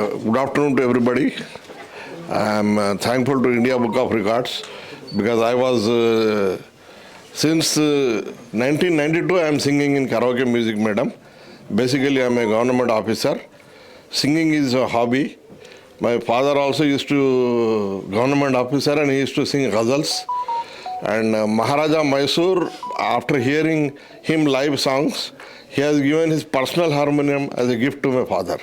Good afternoon to everybody. I am thankful to India Book of Records because I was since 1992 I am singing in karaoke music, madam. Basically, I am a government officer. Singing is a hobby. My father also used to government officer and he used to sing ghazals. And Maharaja Mysore, after hearing him live songs, he has given his personal harmonium as a gift to my father.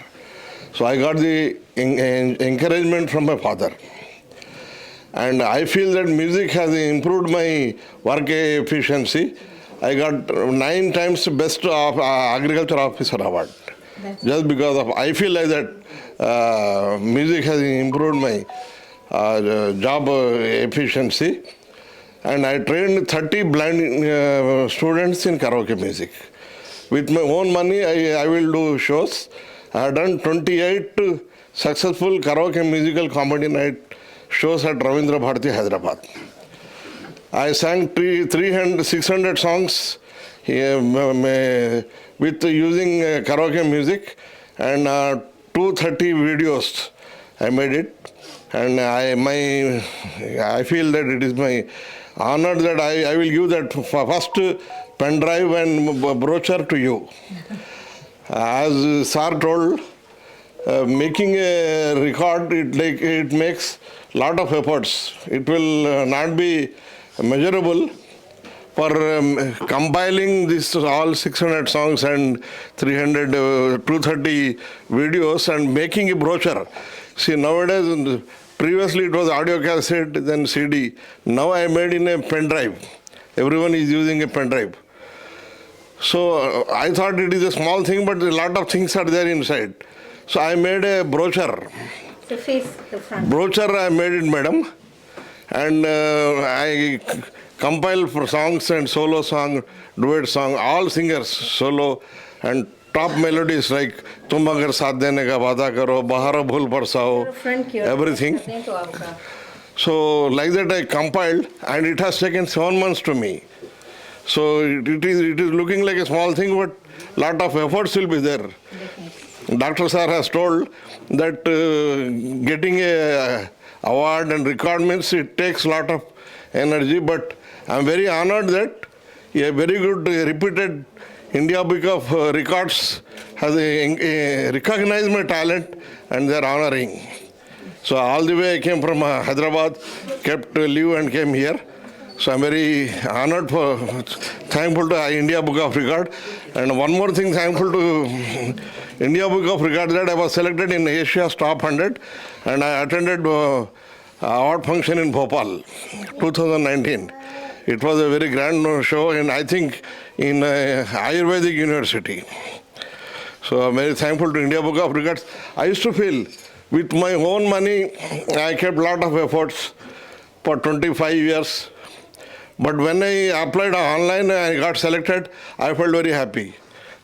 So I got the encouragement from my father. And I feel that music has improved my work efficiency. I got 9 times best of agriculture officer award. Just because of, I feel like that music has improved my job efficiency. And I trained 30 blind students in karaoke music. With my own money, I will do shows. I have done 28 successful karaoke musical comedy night shows at Ravindra Bharati, Hyderabad. I sang 600 songs with using karaoke music and 230 videos. I made it, and I feel that it is my honor that I will give that first pen drive and brochure to you. As Sir told, making a record, it makes lot of efforts. It will not be measurable. For compiling this all 600 songs and 230 videos and making a brochure. See, nowadays, previously it was audio cassette, then CD. Now I made in a pen drive. Everyone is using a pen drive. So I thought it is a small thing, but a lot of things are there inside. So I made a brochure. The face, the front. Brochure I made it, madam. And I compiled for songs and solo song, duet song, all singers, solo, and top melodies like Tum Agar Saath Dene Ka Wada Karo, Bahara Bhul Barsao, everything. So like that I compiled, and it has taken 7 months to me. So it is looking like a small thing, but lot of efforts will be there. Dr. Sir has told that getting a award and record means it takes lot of energy, but I am very honored that a very good reputed India Book of Records has recognized my talent and they are honoring. So all the way I came from Hyderabad, kept leave and came here. So I'm very honored, thankful to India Book of Record. And one more thing, thankful to India Book of Record that I was selected in Asia's Top 100 and I attended award function in Bhopal, 2019. It was a very grand show and I think in Ayurvedic University. So I'm very thankful to India Book of Records. I used to feel with my own money, I kept a lot of efforts for 25 years. But when I applied online and I got selected, I felt very happy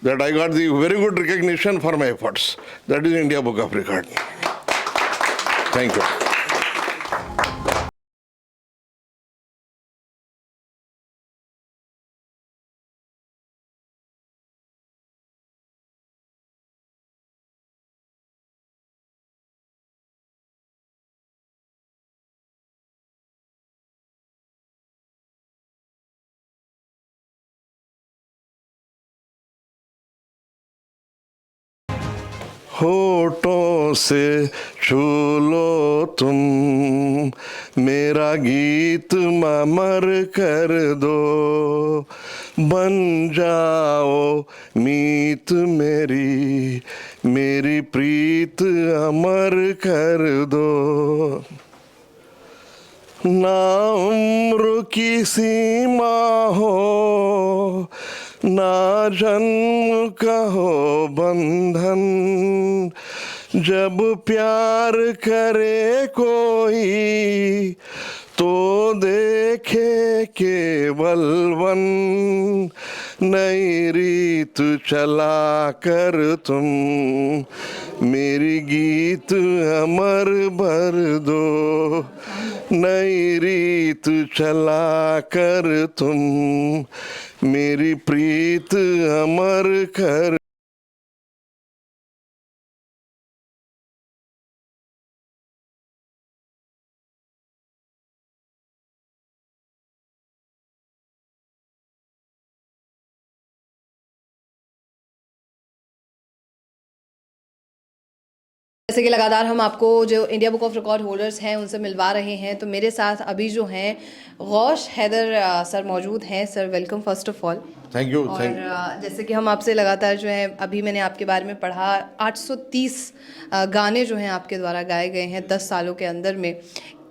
that I got the very good recognition for my efforts. That is India Book of Record. Thank you. होठों से छू लो तुम मेरा गीत अमर कर दो बन जाओ मीत मेरी प्रीत अमर कर दो ना उम्र की सीमा हो ना जन्म का हो बंधन जब प्यार करे कोई तो देखे केवल वन नई रीत चला कर तुम मेरी गीत अमर भर दो नई रीत चला कर तुम मेरी प्रीत अमर कर जैसे कि लगातार हम आपको जो India Book of record holders हैं उनसे मिलवा रहे हैं, तो मेरे साथ अभी जो हैं गौश हैदर सर मौजूद हैं। Sir welcome first of all. Thank you. और जैसे कि हम आपसे लगातार जो है, अभी मैंने आपके बारे में पढ़ा 830 गाने जो हैं आपके द्वारा गाए गए हैं 10 सालों के अंदर में।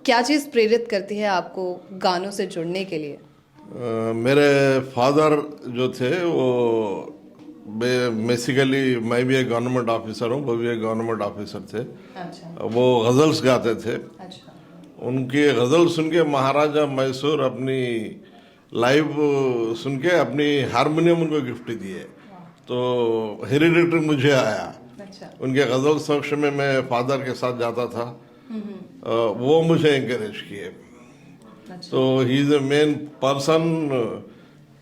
क्या चीज़ प्रेरित करती है आपको गानों से जुड़ने के लिए? मेरे फादर जो थे वो बेसिकली, मैं भी एक गवर्नमेंट ऑफिसर हूँ, वो भी एक गवर्नमेंट ऑफिसर थे। अच्छा वो गज़ल्स गाते थे। अच्छा उनकी गज़ल सुन के महाराजा मैसूर अपनी लाइव सुन के अपनी हारमोनियम उनको गिफ्ट दिए, तो हेरिडिटरी मुझे आया। अच्छा उनके गज़ल सख्श में मैं फादर के साथ जाता था, वो मुझे इंकरेज किए। अच्छा तो he is a main person.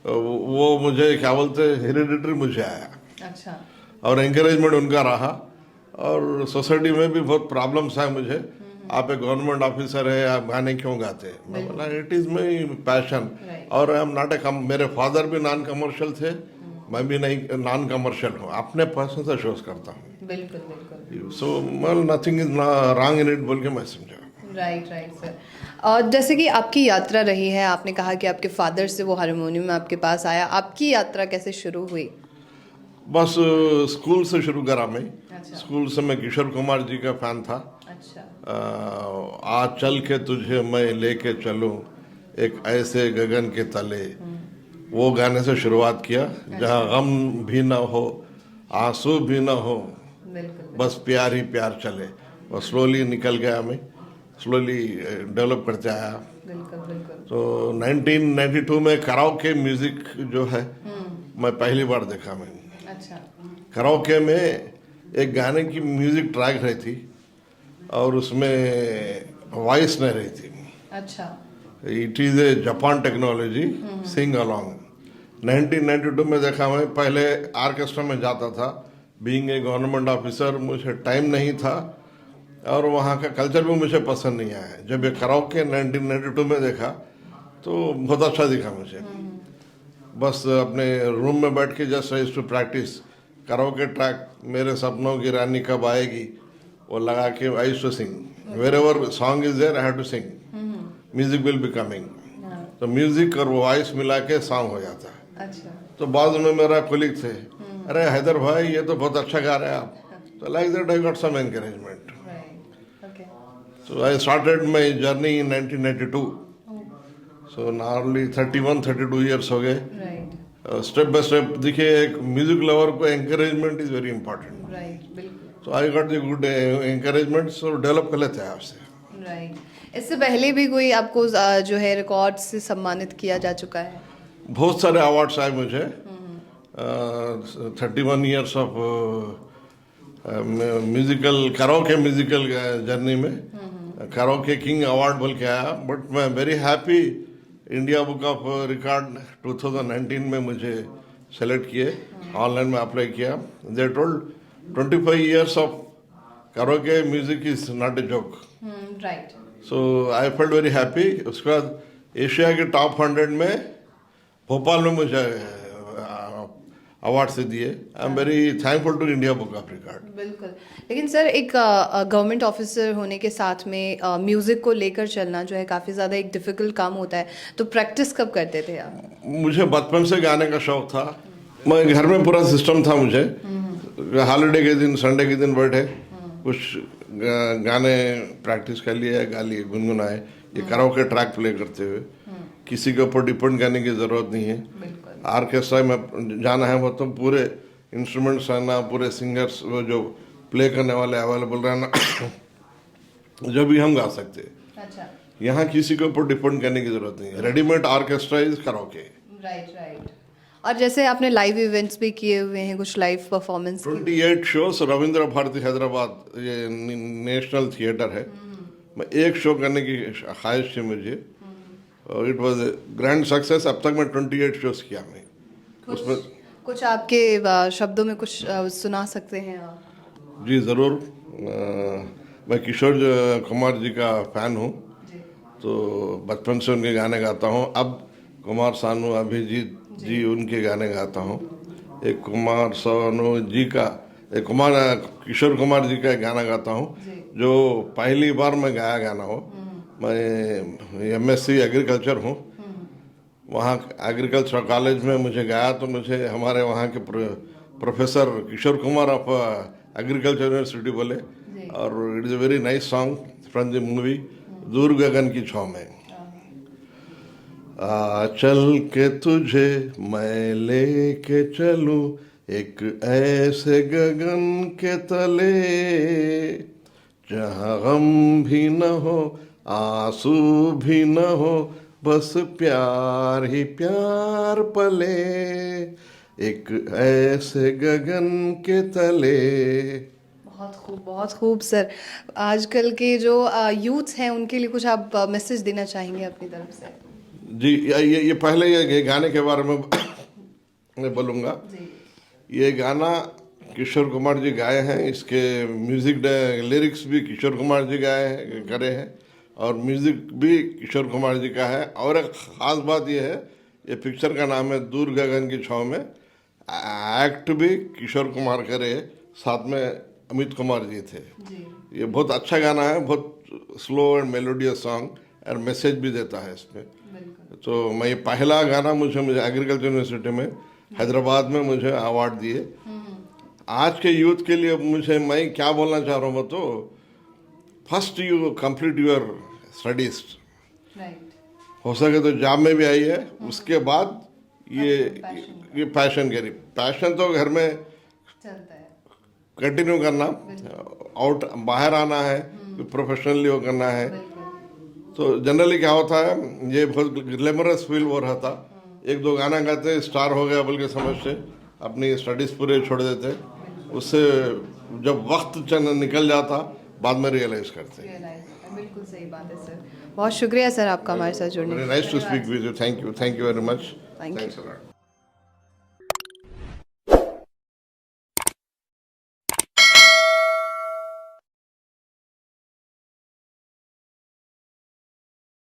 वो मुझे क्या बोलते, हेरिडिटरी मुझे आया अच्छा और एंकरेजमेंट उनका रहा। और सोसाइटी में भी बहुत प्रॉब्लम्स है मुझे, आप एक गवर्नमेंट ऑफिसर है, आप गाने क्यों गाते हैं? मैं बोला it is my passion. Right. और आई एम नॉट ए मेरे फादर भी नॉन कमर्शियल थे, मैं भी नहीं नॉन कमर्शियल हूँ, अपने पैशन से शोज करता हूँ। बिल्कुल बिल्कुल so well nothing is wrong in it बोल के मैं समझा। Right right sir. और जैसे कि आपकी यात्रा रही है, आपने कहा कि आपके फादर से वो हारमोनियम आपके पास आया, आपकी यात्रा कैसे शुरू हुई? बस स्कूल से शुरू करा मैं। अच्छा स्कूल से मैं किशोर कुमार जी का फैन था। अच्छा आज चल के तुझे मैं लेके चलूं एक ऐसे गगन के तले, वो गाने से शुरुआत किया। जहाँ गम भी ना हो, आंसू भी ना हो, बिल्कुल बस प्यार ही प्यार चले। और स्लोली निकल गया, मैं स्लोली डेवलप करते आया। बिल्कुल बिल्कुल तो 1992 में कराओके म्यूजिक जो है, मैं पहली बार देखा। मैंने अच्छा कराओके में एक गाने की म्यूजिक ट्रैक रही थी और उसमें वॉइस नहीं रही थी। अच्छा it is A Japan technology, sing along. 1992 में देखा। मैं पहले आर्केस्ट्रा में जाता था, बीइंग ए गवर्नमेंट ऑफिसर मुझे टाइम नहीं था और वहाँ का कल्चर भी मुझे पसंद नहीं आया। जब ये कराओके 1992 में देखा तो बहुत अच्छा दिखा मुझे। बस अपने रूम में बैठ के just I to practice karaoke track, मेरे सपनों की रानी कब आएगी, वो लगा के I to sing. Wherever song is there I have to sing, music will be coming. तो म्यूजिक और वॉइस मिला के सॉन्ग हो जाता है। अच्छा तो बाद में मेरा कोलिग थे, अरे हैदर भाई ये तो बहुत अच्छा गा रहे हैं आप। तो like that I got some encouragement. Right okay So I started my journey in 1992. So now 32 years हो गए। राइट स्टेप बाय स्टेप देखिए, एक म्यूजिक लवर को encouragement is very important. Right बिल्कुल तो I got the good encouragement, so develop कर लेते हैं आपसे। राइट। इससे पहले भी कोई आपको जो है रिकॉर्ड से सम्मानित किया जा चुका है? बहुत सारे अवार्ड्स आए मुझे 31 years of musical karaoke musical journey में। कराओके किंग अवार्ड बोल के आया। बट मैं very happy, India Book of record 2019 में मुझे सेलेक्ट किए, ऑनलाइन में अप्लाई किया। They told 25 years of karaoke music is not a joke. Right so I felt very happy. उसके बाद एशिया के टॉप 100 में भोपाल में मुझे अवार्ड से दिए। I am very thankful to India Book of Record. बिल्कुल। लेकिन सर एक गवर्नमेंट ऑफिसर होने के साथ में म्यूज़िक को लेकर चलना जो है काफ़ी ज़्यादा एक डिफ़िकल्ट काम होता है, तो प्रैक्टिस कब करते थे आप? मुझे बचपन से गाने का शौक था। मैं घर में पूरा सिस्टम था मुझे। हॉलीडे के दिन, संडे के दिन बैठे कुछ गाने प्रैक्टिस कर लिए, गा लिए, गुनगुनाए। ये कराओके ट्रैक प्ले करते हुए किसी के ऊपर डिपेंड करने की ज़रूरत नहीं है। बिल्कुल ऑर्केस्ट्रा में जाना है वो तो पूरे इंस्ट्रूमेंट्स रहना, पूरे सिंगर्स वो जो प्ले करने वाले अवेलेबल रहना, जो भी हम गा सकते हैं। अच्छा यहाँ किसी के ऊपर डिपेंड करने की जरूरत नहीं है। Readymade orchestra is karaoke. Right right. और जैसे आपने लाइव इवेंट्स भी किए हुए हैं, कुछ live performance 28 shows Ravindra Bharati Hyderabad, ये नेशनल थिएटर है। मैं एक शो करने की ख्वाहिश थी मुझे और इट वाज ग्रैंड सक्सेस। अब तक मैं 28 शोज किया मैं उसमें। कुछ आपके शब्दों में कुछ सुना सकते हैं आप? जी ज़रूर। मैं किशोर कुमार जी का फ़ैन हूँ, तो बचपन से उनके गाने गाता हूँ। अब कुमार सानू, अभिजीत जी, उनके गाने गाता हूँ। एक कुमार सानू जी का किशोर कुमार जी का एक गाना गाता हूँ जो पहली बार मैं गाया गाना हो। मैं MSc एग्रीकल्चर हूँ, वहाँ एग्रीकल्चर कॉलेज में मुझे गाया तो मुझे हमारे वहाँ के professor Kishore Kumar of agriculture university बोले, और it is a very nice song from the movie Door Gagan की छाँव में। चल के तुझे मैं लेके चलूं एक ऐसे गगन के तले, जहाँ गम भी न हो आंसू भी न हो, बस प्यार ही प्यार पले, एक ऐसे गगन के तले। बहुत खूब सर। आजकल के जो यूथ हैं उनके लिए कुछ आप मैसेज देना चाहेंगे अपनी तरफ से? जी, ये पहले ये गाने के बारे में मैं बोलूँगा। ये गाना किशोर कुमार जी गाए हैं, इसके म्यूजिक लिरिक्स भी किशोर कुमार जी करे हैं, और म्यूजिक भी किशोर कुमार जी का है। और एक ख़ास बात ये है, ये पिक्चर का नाम है दूर गगन की छाँव में। एक्ट भी किशोर कुमार करे, साथ में अमित कुमार जी थे। ये बहुत अच्छा गाना है, बहुत स्लो एंड मेलोडियस सॉन्ग, और मैसेज भी देता है इसमें। तो मैं ये पहला गाना मुझे एग्रीकल्चर यूनिवर्सिटी में हैदराबाद में मुझे अवार्ड दिए। आज के यूथ के लिए मैं क्या बोलना चाह रहा हूँ, तो first you complete your studies, हो सके तो जॉब में भी आई है, उसके बाद ये पैशन करी। पैशन तो घर में चलता है, कंटिन्यू करना, आउट बाहर आना है, प्रोफेशनली वो करना है। तो जनरली क्या होता है, ये बहुत ग्लैमरस फील हो रहा था, एक दो गाना गाते स्टार हो गया बोल के समझ से अपनी स्टडीज़ पूरे छोड़ देते। उससे जब वक्त चंद निकल जाता बाद में रियलाइज करते। बिल्कुल सही बात है सर। बहुत शुक्रिया सर आपका हमारे साथ जुड़ने के लिए। Nice to speak with you. Thank you very much. Thank you. Thanks a lot.